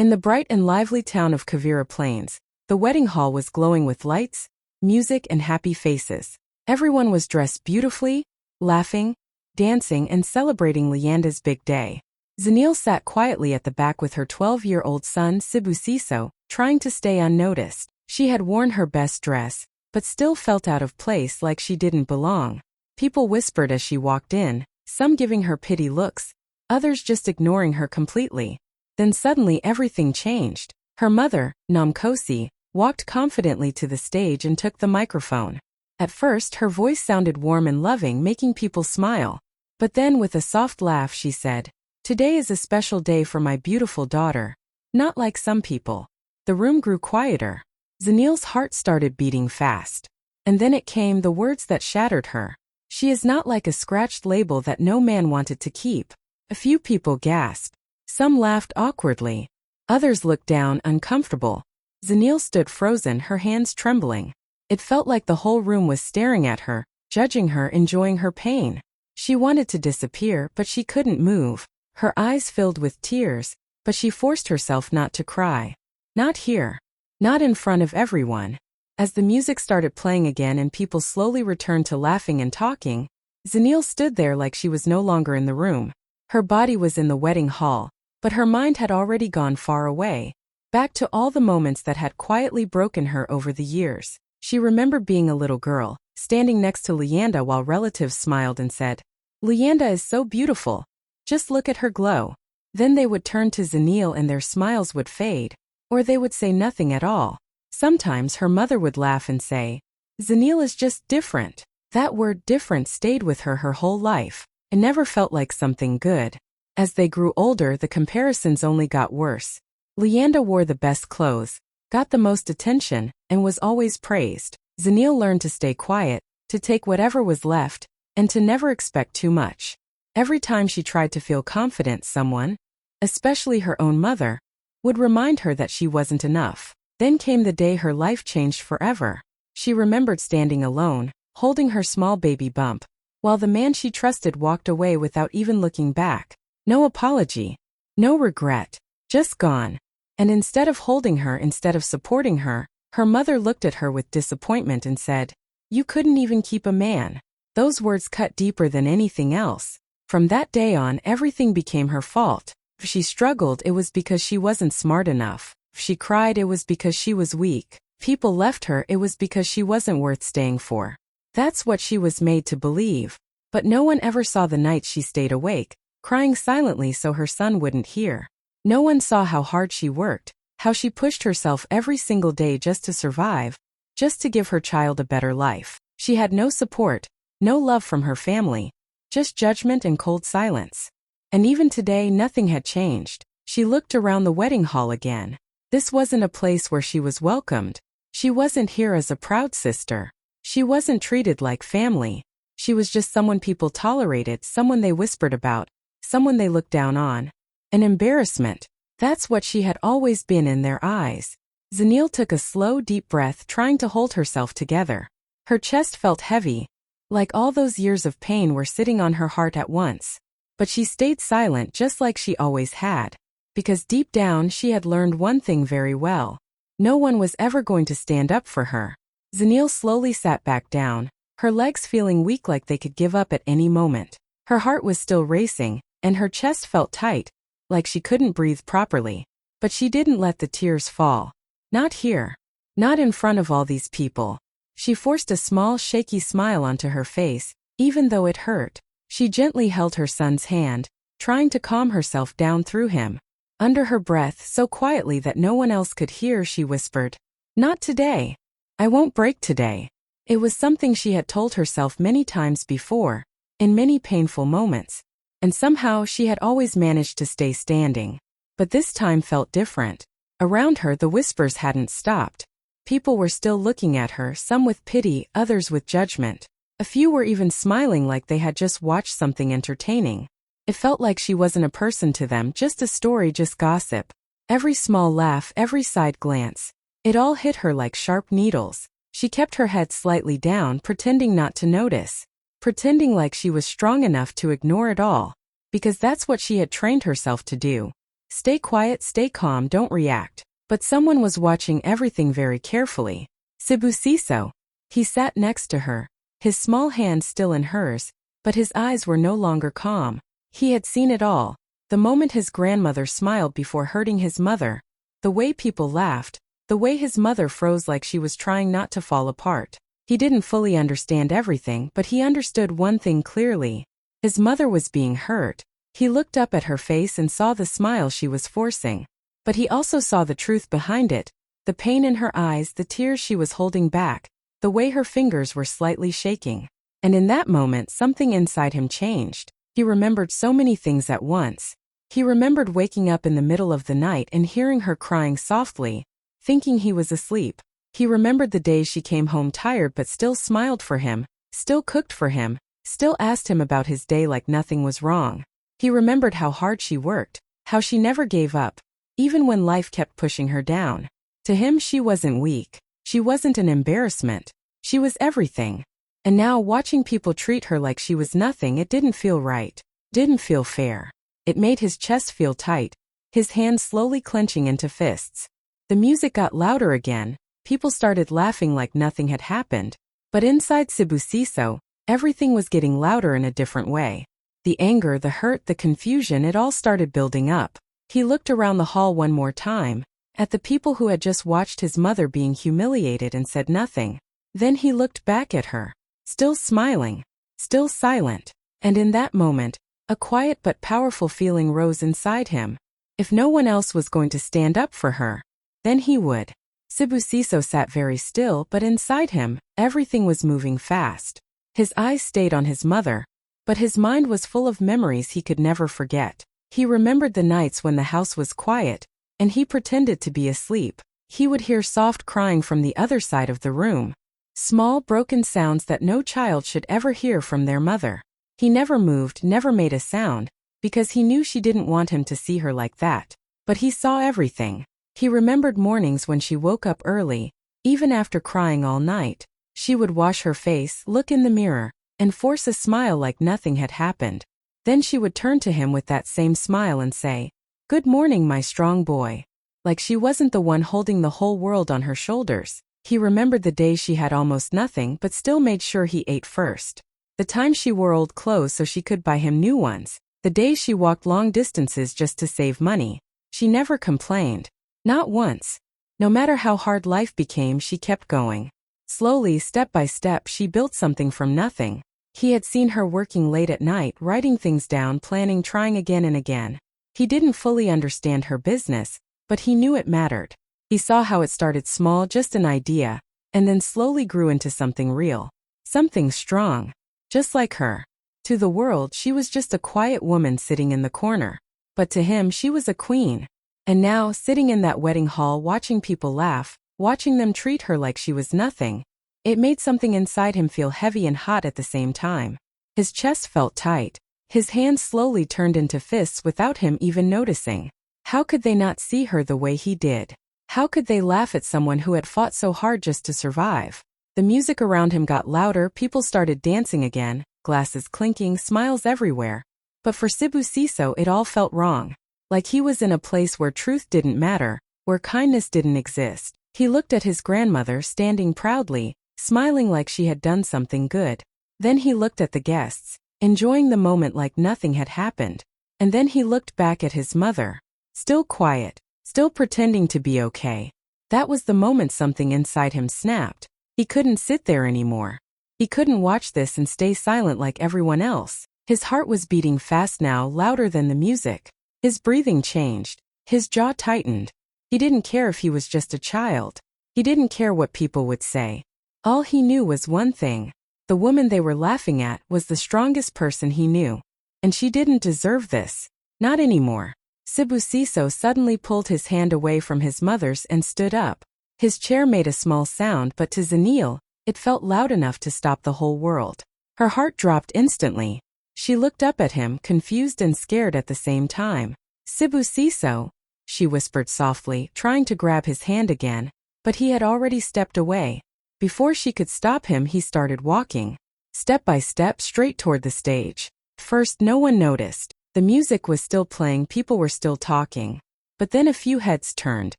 In the bright and lively town of Kavira Plains, the wedding hall was glowing with lights, music, and happy faces. Everyone was dressed beautifully, laughing, dancing, and celebrating Leanda's big day. Zanil sat quietly at the back with her 12-year-old son Sibusiso, trying to stay unnoticed. She had worn her best dress, but still felt out of place, like she didn't belong. People whispered as she walked in, some giving her pity looks, others just ignoring her completely. Then suddenly everything changed. Her mother, Namkosi, walked confidently to the stage and took the microphone. At first her voice sounded warm and loving, making people smile. But then with a soft laugh she said, "Today is a special day for my beautiful daughter. Not like some people." The room grew quieter. Zanil's heart started beating fast. And then it came, the words that shattered her. "She is not like a scratched label that no man wanted to keep." A few people gasped. Some laughed awkwardly. Others looked down, uncomfortable. Zanil stood frozen, her hands trembling. It felt like the whole room was staring at her, judging her, enjoying her pain. She wanted to disappear, but she couldn't move. Her eyes filled with tears, but she forced herself not to cry. Not here. Not in front of everyone. As the music started playing again and people slowly returned to laughing and talking, Zanil stood there like she was no longer in the room. Her body was in the wedding hall, but her mind had already gone far away, back to all the moments that had quietly broken her over the years. She remembered being a little girl, standing next to Leanda while relatives smiled and said, "Leanda is so beautiful. Just look at her glow." Then they would turn to Zanil and their smiles would fade, or they would say nothing at all. Sometimes her mother would laugh and say, "Zanil is just different." That word different stayed with her whole life. It never felt like something good. As they grew older, the comparisons only got worse. Leanda wore the best clothes, got the most attention, and was always praised. Zanil learned to stay quiet, to take whatever was left, and to never expect too much. Every time she tried to feel confident, someone, especially her own mother, would remind her that she wasn't enough. Then came the day her life changed forever. She remembered standing alone, holding her small baby bump, while the man she trusted walked away without even looking back. No apology, no regret, just gone. And instead of holding her, instead of supporting her, her mother looked at her with disappointment and said, "You couldn't even keep a man." Those words cut deeper than anything else. From that day on, everything became her fault. If she struggled, it was because she wasn't smart enough. If she cried, it was because she was weak. People left her, it was because she wasn't worth staying for. That's what she was made to believe. But no one ever saw the nights she stayed awake, crying silently so her son wouldn't hear. No one saw how hard she worked, how she pushed herself every single day just to survive, just to give her child a better life. She had no support, no love from her family, just judgment and cold silence. And even today, nothing had changed. She looked around the wedding hall again. This wasn't a place where she was welcomed. She wasn't here as a proud sister. She wasn't treated like family. She was just someone people tolerated, someone they whispered about, someone they looked down on. An embarrassment. That's what she had always been in their eyes. Zanil took a slow, deep breath, trying to hold herself together. Her chest felt heavy, like all those years of pain were sitting on her heart at once. But she stayed silent, just like she always had. Because deep down she had learned one thing very well. No one was ever going to stand up for her. Zanil slowly sat back down, her legs feeling weak, like they could give up at any moment. Her heart was still racing, and her chest felt tight, like she couldn't breathe properly. But she didn't let the tears fall. Not here. Not in front of all these people. She forced a small, shaky smile onto her face, even though it hurt. She gently held her son's hand, trying to calm herself down through him. Under her breath, so quietly that no one else could hear, she whispered, "Not today. I won't break today." It was something she had told herself many times before, in many painful moments. And somehow she had always managed to stay standing. But this time felt different. Around her, the whispers hadn't stopped. People were still looking at her, some with pity, others with judgment. A few were even smiling like they had just watched something entertaining. It felt like she wasn't a person to them, just a story, just gossip. Every small laugh, every side glance, it all hit her like sharp needles. She kept her head slightly down, pretending not to notice. Pretending like she was strong enough to ignore it all. Because that's what she had trained herself to do. Stay quiet, stay calm, don't react. But someone was watching everything very carefully. Sibusiso. He sat next to her, his small hand still in hers, but his eyes were no longer calm. He had seen it all. The moment his grandmother smiled before hurting his mother, the way people laughed, the way his mother froze like she was trying not to fall apart. He didn't fully understand everything, but he understood one thing clearly. His mother was being hurt. He looked up at her face and saw the smile she was forcing. But he also saw the truth behind it, the pain in her eyes, the tears she was holding back, the way her fingers were slightly shaking. And in that moment something inside him changed. He remembered so many things at once. He remembered waking up in the middle of the night and hearing her crying softly, thinking he was asleep. He remembered the days she came home tired but still smiled for him, still cooked for him, still asked him about his day like nothing was wrong. He remembered how hard she worked, how she never gave up, even when life kept pushing her down. To him she wasn't weak. She wasn't an embarrassment. She was everything. And now watching people treat her like she was nothing, it didn't feel right. Didn't feel fair. It made his chest feel tight, his hands slowly clenching into fists. The music got louder again. People started laughing like nothing had happened. But inside Sibusiso, everything was getting louder in a different way. The anger, the hurt, the confusion, it all started building up. He looked around the hall one more time, at the people who had just watched his mother being humiliated and said nothing. Then he looked back at her, still smiling, still silent. And in that moment, a quiet but powerful feeling rose inside him. If no one else was going to stand up for her, then he would. Sibusiso sat very still, but inside him, everything was moving fast. His eyes stayed on his mother, but his mind was full of memories he could never forget. He remembered the nights when the house was quiet, and he pretended to be asleep. He would hear soft crying from the other side of the room. Small, broken sounds that no child should ever hear from their mother. He never moved, never made a sound, because he knew she didn't want him to see her like that. But he saw everything. He remembered mornings when she woke up early, even after crying all night. She would wash her face, look in the mirror, and force a smile like nothing had happened. Then she would turn to him with that same smile and say, "Good morning, my strong boy." Like she wasn't the one holding the whole world on her shoulders. He remembered the days she had almost nothing but still made sure he ate first. The times she wore old clothes so she could buy him new ones. The days she walked long distances just to save money. She never complained. Not once. No matter how hard life became, she kept going. Slowly, step by step, she built something from nothing. He had seen her working late at night, writing things down, planning, trying again and again. He didn't fully understand her business, but he knew it mattered. He saw how it started small, just an idea, and then slowly grew into something real. Something strong. Just like her. To the world, she was just a quiet woman sitting in the corner. But to him, she was a queen. And now, sitting in that wedding hall watching people laugh, watching them treat her like she was nothing, it made something inside him feel heavy and hot at the same time. His chest felt tight. His hands slowly turned into fists without him even noticing. How could they not see her the way he did? How could they laugh at someone who had fought so hard just to survive? The music around him got louder, people started dancing again, glasses clinking, smiles everywhere. But for Sibusiso it all felt wrong. Like he was in a place where truth didn't matter, where kindness didn't exist. He looked at his grandmother standing proudly, smiling like she had done something good. Then he looked at the guests, enjoying the moment like nothing had happened. And then he looked back at his mother, still quiet, still pretending to be okay. That was the moment something inside him snapped. He couldn't sit there anymore. He couldn't watch this and stay silent like everyone else. His heart was beating fast now, louder than the music. His breathing changed. His jaw tightened. He didn't care if he was just a child. He didn't care what people would say. All he knew was one thing. The woman they were laughing at was the strongest person he knew. And she didn't deserve this. Not anymore. Sibusiso suddenly pulled his hand away from his mother's and stood up. His chair made a small sound, but to Zanil, it felt loud enough to stop the whole world. Her heart dropped instantly. She looked up at him, confused and scared at the same time. "Sibusiso," she whispered softly, trying to grab his hand again, but he had already stepped away. Before she could stop him, he started walking, step by step, straight toward the stage. First, no one noticed. The music was still playing, people were still talking. But then a few heads turned.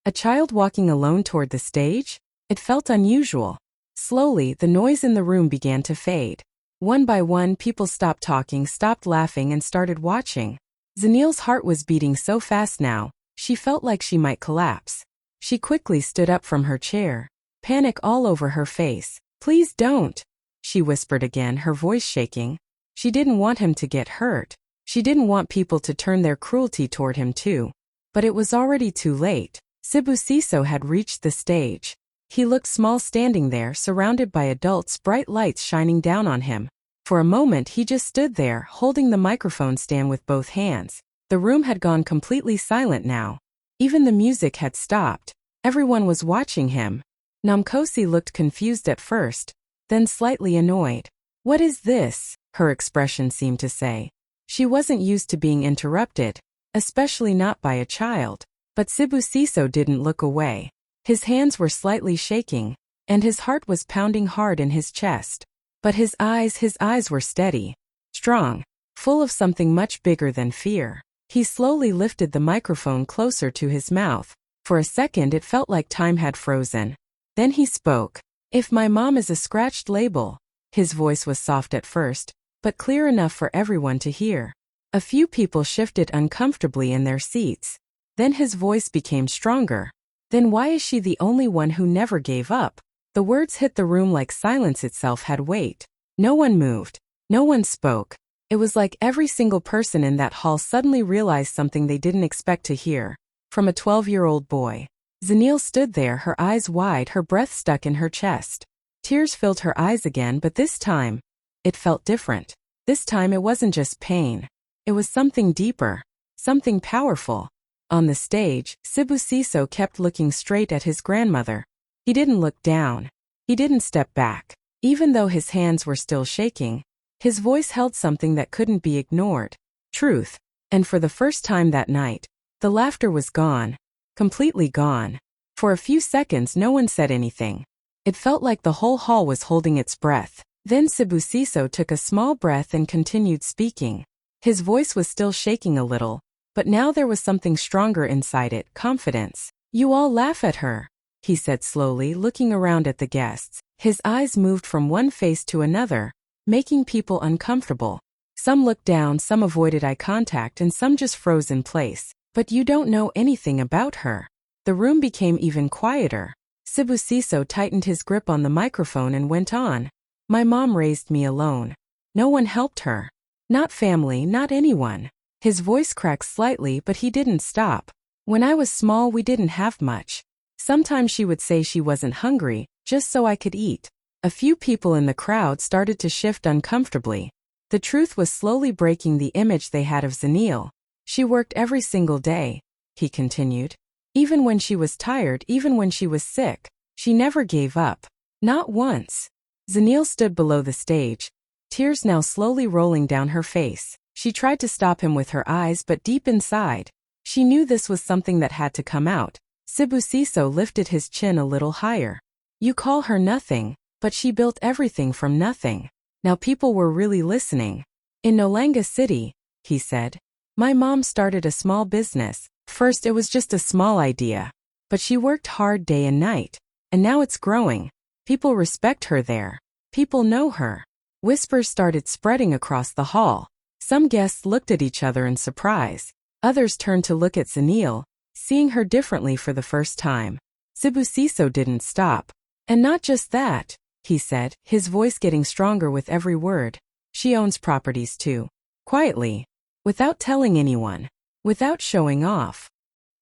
A child walking alone toward the stage? It felt unusual. Slowly, the noise in the room began to fade. One by one, people stopped talking, stopped laughing, and started watching. Zenil's heart was beating so fast now, she felt like she might collapse. She quickly stood up from her chair, panic all over her face. "Please don't," she whispered again, her voice shaking. She didn't want him to get hurt. She didn't want people to turn their cruelty toward him too. But it was already too late. Sibusiso had reached the stage. He looked small standing there, surrounded by adults, bright lights shining down on him. For a moment he just stood there, holding the microphone stand with both hands. The room had gone completely silent now. Even the music had stopped. Everyone was watching him. Namkosi looked confused at first, then slightly annoyed. "What is this?" her expression seemed to say. She wasn't used to being interrupted, especially not by a child. But Sibusiso didn't look away. His hands were slightly shaking, and his heart was pounding hard in his chest. But his eyes were steady, strong, full of something much bigger than fear. He slowly lifted the microphone closer to his mouth. For a second it felt like time had frozen. Then he spoke. "If my mom is a scratched label." His voice was soft at first, but clear enough for everyone to hear. A few people shifted uncomfortably in their seats. Then his voice became stronger. "Then why is she the only one who never gave up?" The words hit the room like silence itself had weight. No one moved. No one spoke. It was like every single person in that hall suddenly realized something they didn't expect to hear. From a 12-year-old boy. Zenil stood there, her eyes wide, her breath stuck in her chest. Tears filled her eyes again, but this time, it felt different. This time it wasn't just pain. It was something deeper. Something powerful. On the stage, Sibusiso kept looking straight at his grandmother. He didn't look down. He didn't step back. Even though his hands were still shaking, his voice held something that couldn't be ignored. Truth. And for the first time that night, the laughter was gone. Completely gone. For a few seconds no one said anything. It felt like the whole hall was holding its breath. Then Sibusiso took a small breath and continued speaking. His voice was still shaking a little, but now there was something stronger inside it, confidence. "You all laugh at her," he said slowly, looking around at the guests. His eyes moved from one face to another, making people uncomfortable. Some looked down, some avoided eye contact, and some just froze in place. "But you don't know anything about her." The room became even quieter. Sibusiso tightened his grip on the microphone and went on. "My mom raised me alone. No one helped her. Not family, not anyone." His voice cracked slightly, but he didn't stop. "When I was small we didn't have much. Sometimes she would say she wasn't hungry, just so I could eat." A few people in the crowd started to shift uncomfortably. The truth was slowly breaking the image they had of Zenil. "She worked every single day," he continued. "Even when she was tired, even when she was sick, she never gave up. Not once." Zenil stood below the stage, tears now slowly rolling down her face. She tried to stop him with her eyes, but deep inside, she knew this was something that had to come out. Sibusiso lifted his chin a little higher. "You call her nothing, but she built everything from nothing." Now people were really listening. "In Nolanga City," he said, "my mom started a small business. First it was just a small idea. But she worked hard day and night. And now it's growing. People respect her there. People know her." Whispers started spreading across the hall. Some guests looked at each other in surprise. Others turned to look at Zenil, seeing her differently for the first time. Sibusiso didn't stop. "And not just that," he said, his voice getting stronger with every word. "She owns properties too. Quietly. Without telling anyone. Without showing off."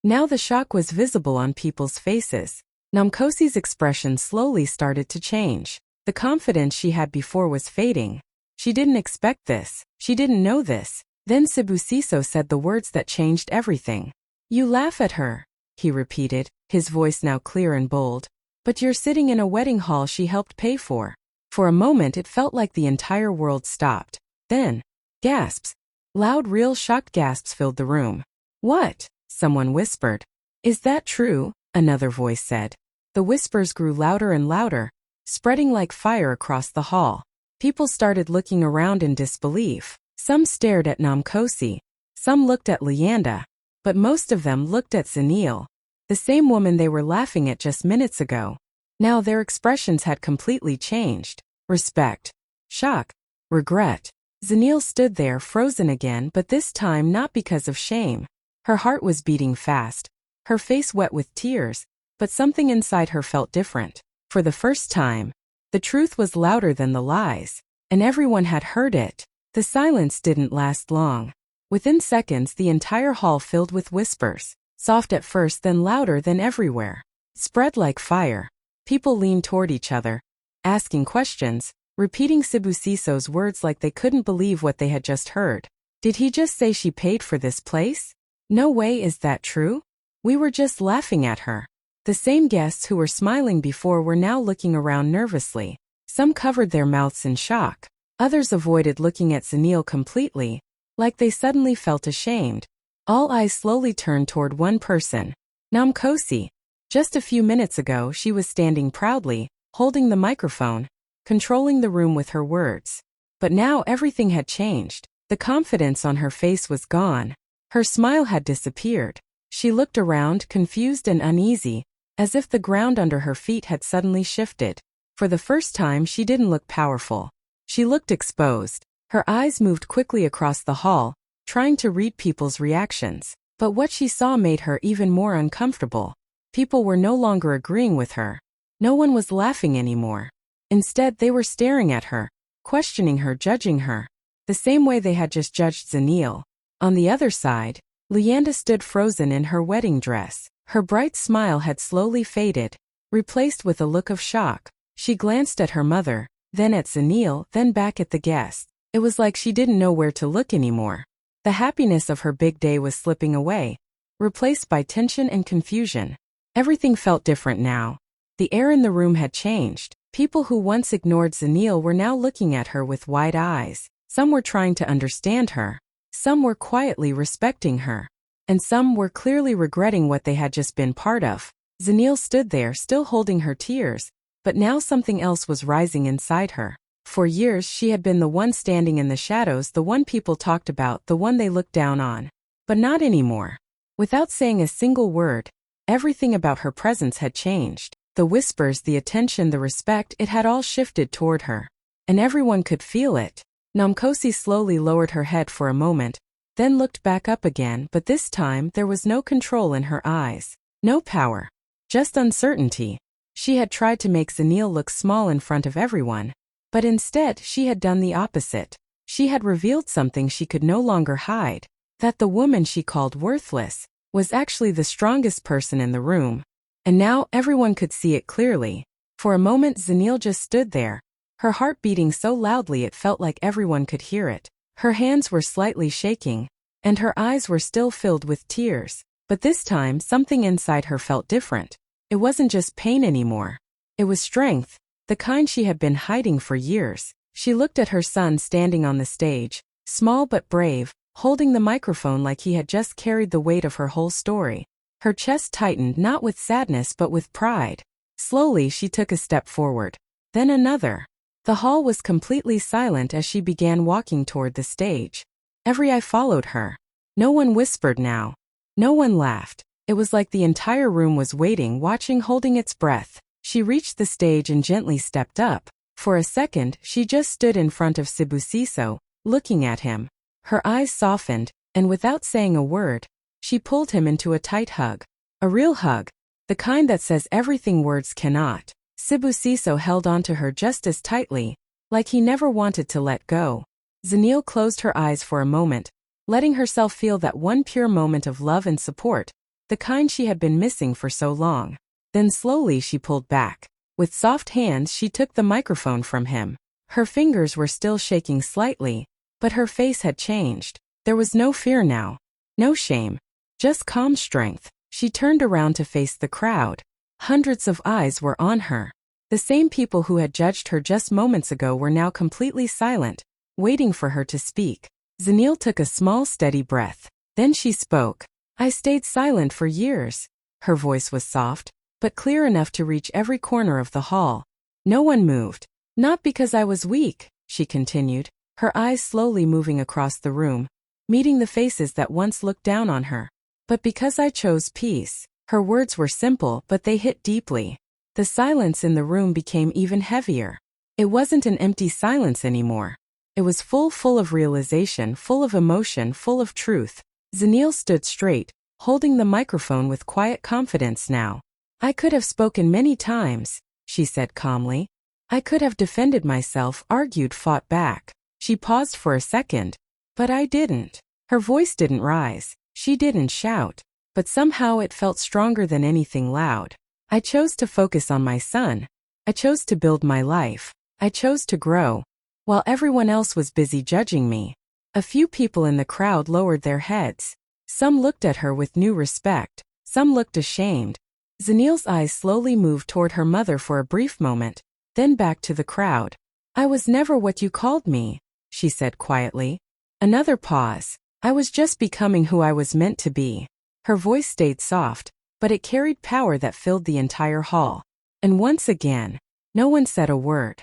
Now the shock was visible on people's faces. Namkosi's expression slowly started to change. The confidence she had before was fading. She didn't expect this. She didn't know this. Then Sibusiso said the words that changed everything. "You laugh at her," he repeated, his voice now clear and bold. "But you're sitting in a wedding hall she helped pay for." For a moment it felt like the entire world stopped. Then, gasps. Loud, real shocked gasps filled the room. "What?" someone whispered. "Is that true?" another voice said. The whispers grew louder and louder, spreading like fire across the hall. People started looking around in disbelief. Some stared at Namkosi, Some looked at Leanda, but most of them looked at Zenil, the same woman they were laughing at just minutes ago. Now their expressions had completely changed. Respect, shock, regret. Zenil stood there frozen again, but this time not because of shame. Her heart was beating fast, her face wet with tears, but something inside her felt different. For the first time, the truth was louder than the lies, and everyone had heard it. The silence didn't last long. Within seconds, the entire hall filled with whispers, soft at first, then louder than everywhere. Spread like fire. People leaned toward each other, asking questions, repeating Sibusiso's words like they couldn't believe what they had just heard. Did he just say she paid for this place? No way, is that true? We were just laughing at her. The same guests who were smiling before were now looking around nervously. Some covered their mouths in shock. Others avoided looking at Zenil completely, like they suddenly felt ashamed. All eyes slowly turned toward one person, Namkosi. Just a few minutes ago she was standing proudly, holding the microphone, controlling the room with her words. But now everything had changed. The confidence on her face was gone. Her smile had disappeared. She looked around, confused and uneasy, as if the ground under her feet had suddenly shifted. For the first time she didn't look powerful. She looked exposed. Her eyes moved quickly across the hall, trying to read people's reactions. But what she saw made her even more uncomfortable. People were no longer agreeing with her. No one was laughing anymore. Instead, they were staring at her, questioning her, judging her, the same way they had just judged Zenil. On the other side, Leanda stood frozen in her wedding dress. Her bright smile had slowly faded, replaced with a look of shock. She glanced at her mother, then at Zenil, then back at the guests. It was like she didn't know where to look anymore. The happiness of her big day was slipping away, replaced by tension and confusion. Everything felt different now. The air in the room had changed. People who once ignored Zenil were now looking at her with wide eyes. Some were trying to understand her. Some were quietly respecting her. And some were clearly regretting what they had just been part of. Zenil stood there still holding her tears, but now something else was rising inside her. For years she had been the one standing in the shadows, the one people talked about, the one they looked down on. But not anymore. Without saying a single word, everything about her presence had changed. The whispers, the attention, the respect, it had all shifted toward her. And everyone could feel it. Namkosi slowly lowered her head for a moment, then looked back up again, but this time there was no control in her eyes. No power. Just uncertainty. She had tried to make Zenil look small in front of everyone, but instead she had done the opposite. She had revealed something she could no longer hide. That the woman she called worthless was actually the strongest person in the room. And now everyone could see it clearly. For a moment Zenil just stood there, her heart beating so loudly it felt like everyone could hear it. Her hands were slightly shaking, and her eyes were still filled with tears. But this time something inside her felt different. It wasn't just pain anymore. It was strength, the kind she had been hiding for years. She looked at her son standing on the stage, small but brave, holding the microphone like he had just carried the weight of her whole story. Her chest tightened, not with sadness but with pride. Slowly she took a step forward, then another. The hall was completely silent as she began walking toward the stage. Every eye followed her. No one whispered now. No one laughed. It was like the entire room was waiting, watching, holding its breath. She reached the stage and gently stepped up. For a second, she just stood in front of Sibusiso, looking at him. Her eyes softened, and without saying a word, she pulled him into a tight hug. A real hug. The kind that says everything words cannot. Sibusiso held onto her just as tightly, like he never wanted to let go. Zenil closed her eyes for a moment, letting herself feel that one pure moment of love and support, the kind she had been missing for so long. Then slowly she pulled back. With soft hands she took the microphone from him. Her fingers were still shaking slightly, but her face had changed. There was no fear now. No shame. Just calm strength. She turned around to face the crowd. Hundreds of eyes were on her. The same people who had judged her just moments ago were now completely silent, waiting for her to speak. Zenil took a small, steady breath. Then she spoke. I stayed silent for years. Her voice was soft, but clear enough to reach every corner of the hall. No one moved. Not because I was weak, she continued, her eyes slowly moving across the room. meeting the faces that once looked down on her. But because I chose peace, her words were simple but they hit deeply. The silence in the room became even heavier. It wasn't an empty silence anymore. It was full of realization, full of emotion, full of truth. Zanil stood straight, holding the microphone with quiet confidence now. I could have spoken many times, she said calmly. I could have defended myself, argued, fought back. She paused for a second. But I didn't. Her voice didn't rise. She didn't shout. But somehow it felt stronger than anything loud. I chose to focus on my son. I chose to build my life. I chose to grow. While everyone else was busy judging me. A few people in the crowd lowered their heads. Some looked at her with new respect. Some looked ashamed. Zanil's eyes slowly moved toward her mother for a brief moment, then back to the crowd. I was never what you called me, she said quietly. Another pause. I was just becoming who I was meant to be. Her voice stayed soft, but it carried power that filled the entire hall. And once again, no one said a word.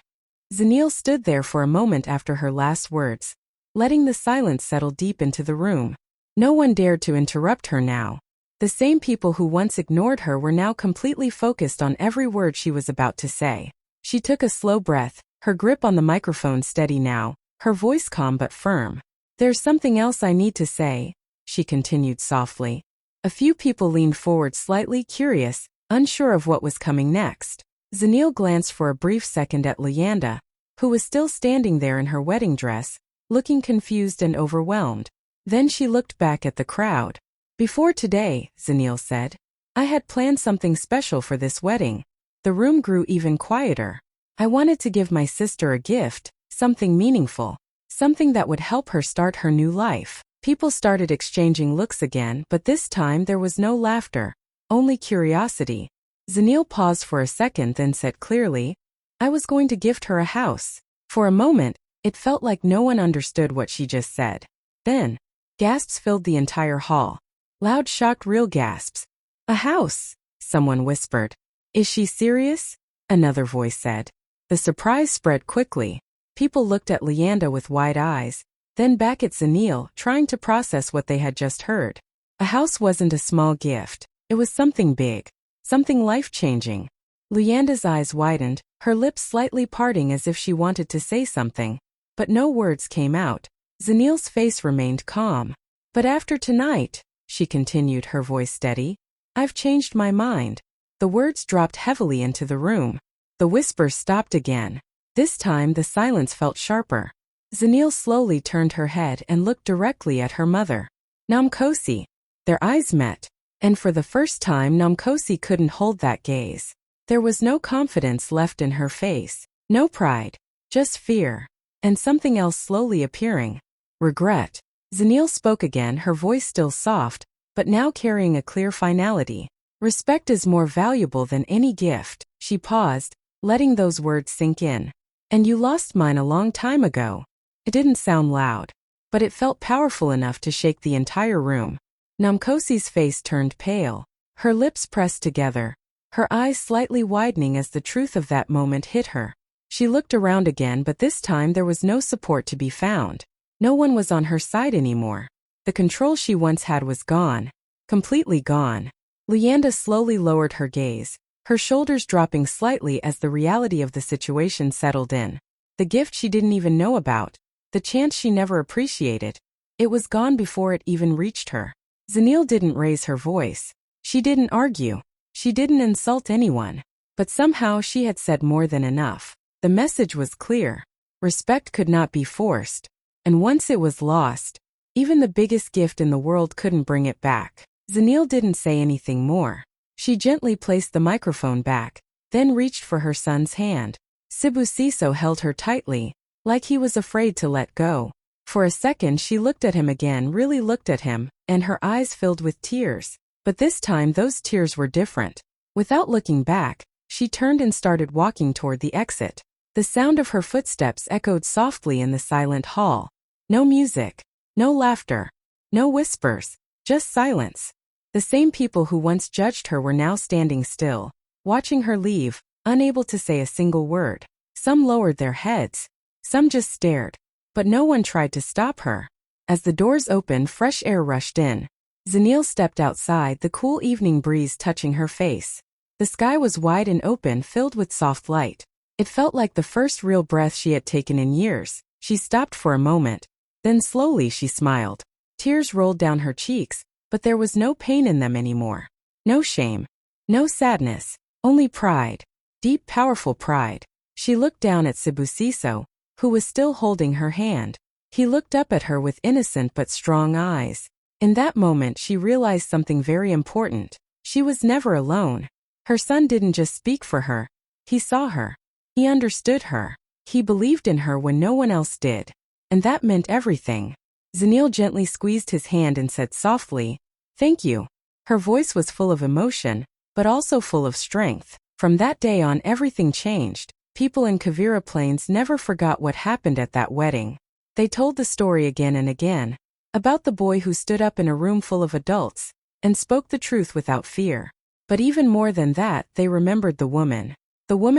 Zanil stood there for a moment after her last words, letting the silence settle deep into the room. No one dared to interrupt her now. The same people who once ignored her were now completely focused on every word she was about to say. She took a slow breath, her grip on the microphone steady now, her voice calm but firm. There's something else I need to say, she continued softly. A few people leaned forward slightly curious, unsure of what was coming next. Zanil glanced for a brief second at Lyanda, who was still standing there in her wedding dress, looking confused and overwhelmed. Then she looked back at the crowd. Before today, Zanil said, I had planned something special for this wedding. The room grew even quieter. I wanted to give my sister a gift, something meaningful, something that would help her start her new life. People started exchanging looks again, but this time there was no laughter, only curiosity. Zanil paused for a second then said clearly, I was going to gift her a house. For a moment, it felt like no one understood what she just said. Then, gasps filled the entire hall. Loud, shocked, real gasps. A house, someone whispered. Is she serious? Another voice said. The surprise spread quickly. People looked at Lyanda with wide eyes, then back at Zanil, trying to process what they had just heard. A house wasn't a small gift. It was something big, something life-changing. Lyanda's eyes widened, her lips slightly parting as if she wanted to say something, but no words came out. Zanil's face remained calm. But after tonight, she continued, her voice steady, I've changed my mind. The words dropped heavily into the room. The whispers stopped again. This time the silence felt sharper. Zanil slowly turned her head and looked directly at her mother. Namkosi. Their eyes met. And for the first time Namkosi couldn't hold that gaze. There was no confidence left in her face. No pride. Just fear. And something else slowly appearing. Regret. Zanil spoke again, her voice still soft, but now carrying a clear finality. Respect is more valuable than any gift. She paused, letting those words sink in. And you lost mine a long time ago. It didn't sound loud, but it felt powerful enough to shake the entire room. Namkosi's face turned pale. Her lips pressed together, her eyes slightly widening as the truth of that moment hit her. She looked around again, but this time there was no support to be found. No one was on her side anymore. The control she once had was gone. Completely gone. Lyanda slowly lowered her gaze, her shoulders dropping slightly as the reality of the situation settled in. The gift she didn't even know about, the chance she never appreciated, it was gone before it even reached her. Zanil didn't raise her voice. She didn't argue. She didn't insult anyone. But somehow she had said more than enough. The message was clear. Respect could not be forced. And once it was lost, even the biggest gift in the world couldn't bring it back. Zanil didn't say anything more. She gently placed the microphone back, then reached for her son's hand. Sibusiso held her tightly, like he was afraid to let go. For a second she looked at him again, really looked at him, and her eyes filled with tears. But this time those tears were different. Without looking back, she turned and started walking toward the exit. The sound of her footsteps echoed softly in the silent hall. No music, no laughter, no whispers, just silence. The same people who once judged her were now standing still, watching her leave, unable to say a single word. Some lowered their heads, some just stared, but no one tried to stop her. As the doors opened, fresh air rushed in. Zanil stepped outside, the cool evening breeze touching her face. The sky was wide and open, filled with soft light. It felt like the first real breath she had taken in years. She stopped for a moment. Then slowly she smiled. Tears rolled down her cheeks, but there was no pain in them anymore. No shame. No sadness. Only pride. Deep, powerful pride. She looked down at Sibusiso, who was still holding her hand. He looked up at her with innocent but strong eyes. In that moment she realized something very important. She was never alone. Her son didn't just speak for her. He saw her. He understood her. He believed in her when no one else did. And that meant everything. Zanil gently squeezed his hand and said softly, "Thank you." Her voice was full of emotion, but also full of strength. From that day on, everything changed. People in Kavira Plains never forgot what happened at that wedding. They told the story again and again, about the boy who stood up in a room full of adults and spoke the truth without fear. But even more than that, they remembered the woman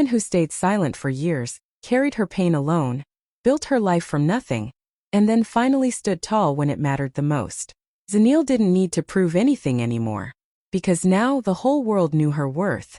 who stayed silent for years, carried her pain alone, built her life from nothing, and then finally stood tall when it mattered the most. Zanil didn't need to prove anything anymore, because now the whole world knew her worth.